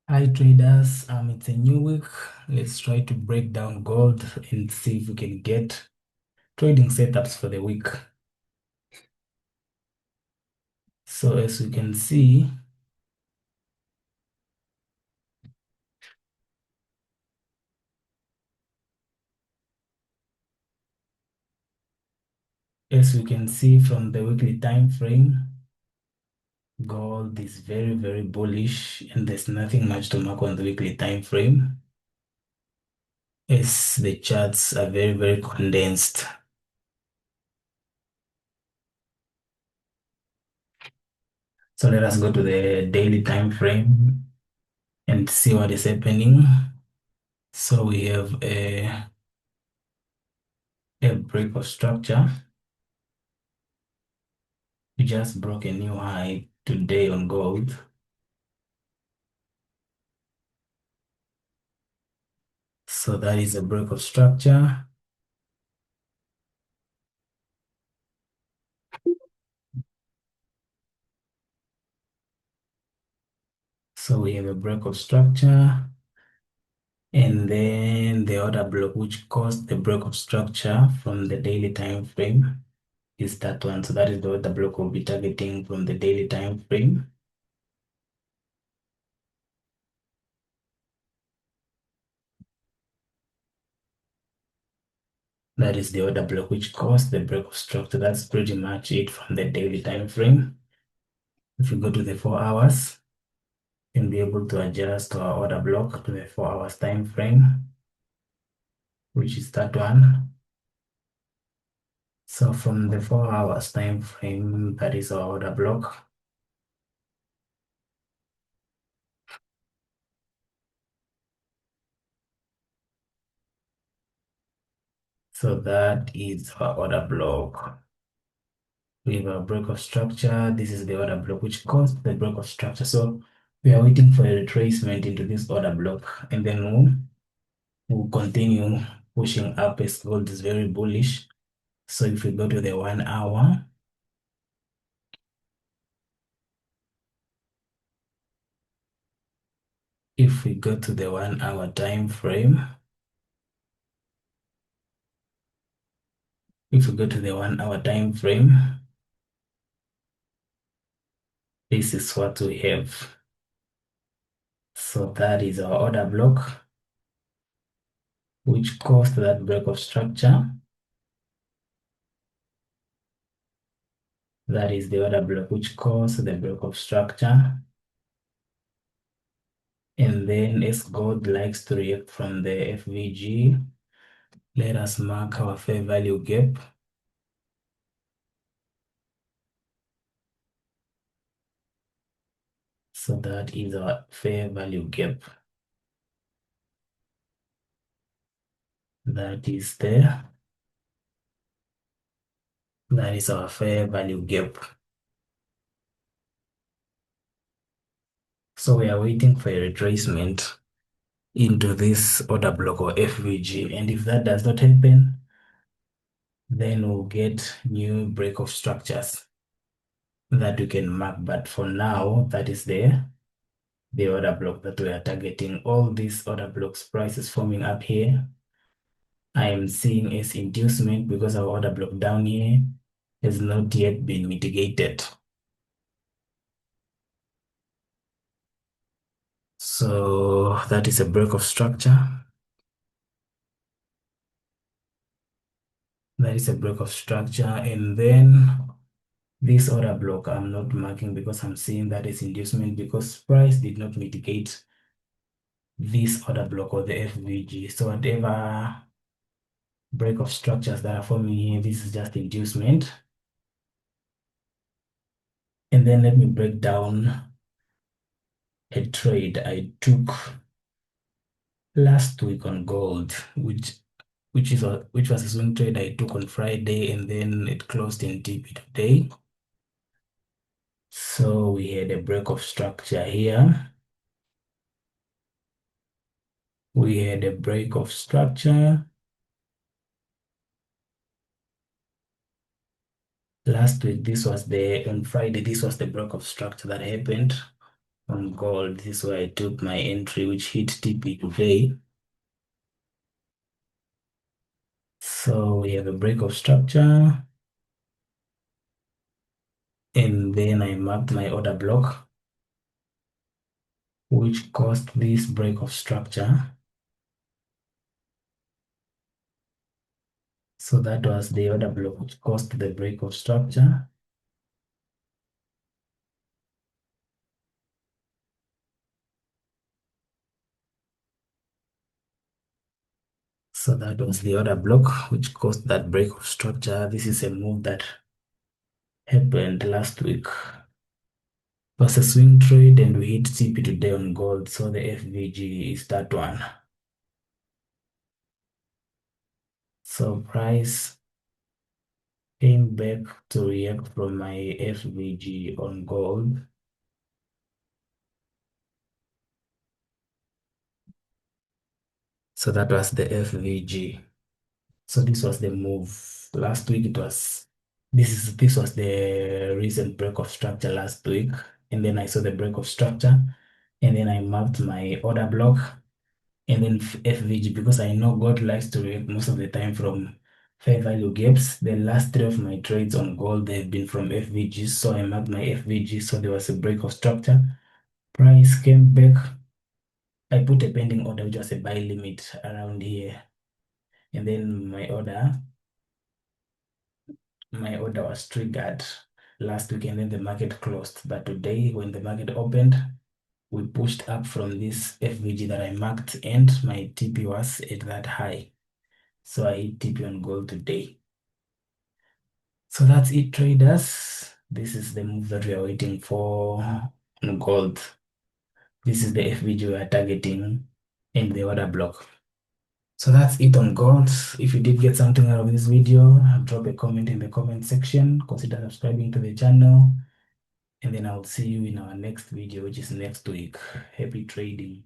Hi traders, it's a new week. Let's try to break down gold and see if we can get trading setups for the week. So as we can see, from the weekly time frame, gold is very, very bullish and there's nothing much to mark on the weekly time frame as the charts are very, very condensed. So let us go to the daily time frame and see what is happening. So we have a break of structure. We just broke a new high today on gold. So that is a break of structure. So we have a break of structure. And then the other block which caused the break of structure from the daily time frame is that one. So that is the other block we'll be targeting from the daily time frame. That is the other block which caused the break of structure. That's pretty much it from the daily time frame. If you go to the 4 hours, you can be able to adjust our order block to the 4 hours time frame, which is that one. So from the 4 hours time frame, that is our order block. So that is our order block. We have a break of structure. This is the order block which caused the break of structure. So we are waiting for a retracement into this order block, and then we'll continue pushing up as gold is very bullish. So if we go to the 1 hour, if we go to the 1 hour time frame, if we go to the 1 hour time frame, this is what we have. So that is our order block, which caused that break of structure. That is the order block which caused the break of structure. And then as gold likes to react from the FVG, let us mark our fair value gap. So that is our fair value gap. That is there. That is our fair value gap. So we are waiting for a retracement into this order block or FVG. And if that does not happen, then we'll get new break of structures that we can mark. But for now, that is the order block that we are targeting. All these order blocks prices forming up here, I am seeing as inducement because our order block down here has not yet been mitigated. So that is a break of structure. That is a break of structure. And then this order block I'm not marking because I'm seeing that as inducement because price did not mitigate this order block or the FVG. So whatever break of structures that are forming here, this is just inducement. And then let me break down a trade I took last week on gold, which was a swing trade I took on Friday, and then it closed in TP today. So we had a break of structure here. We had a break of structure. Last week, on Friday, this was the break of structure that happened. on gold. This is where I took my entry, which hit TP today. So we have a break of structure, and then I marked my order block, which caused this break of structure. So that was the order block which caused the break of structure. So that was the order block which caused that break of structure. This is a move that happened last week. It was a swing trade and we hit TP today on gold. So the FVG is that one. So price came back to react from my FVG on gold. So that was the FVG. So this was the move. Last week it was this was the recent break of structure last week. And then I saw the break of structure. And then I marked my order block and then FVG because I know gold likes to react most of the time from fair value gaps. The last three of my trades on gold, they've been from FVG. So I marked my FVG. So there was a break of structure. Price came back. I put a pending order, which was a buy limit around here. And then my order was triggered last week and then the market closed. But today, when the market opened, we pushed up from this FVG that I marked and my TP was at that high. So I hit TP on gold today. So that's it, traders. This is the move that we are waiting for on gold. This is the FVG we are targeting in the order block. So that's it on gold. If you did get something out of this video, drop a comment in the comment section. Consider subscribing to the channel. And then I'll see you in our next video, which is next week. Happy trading.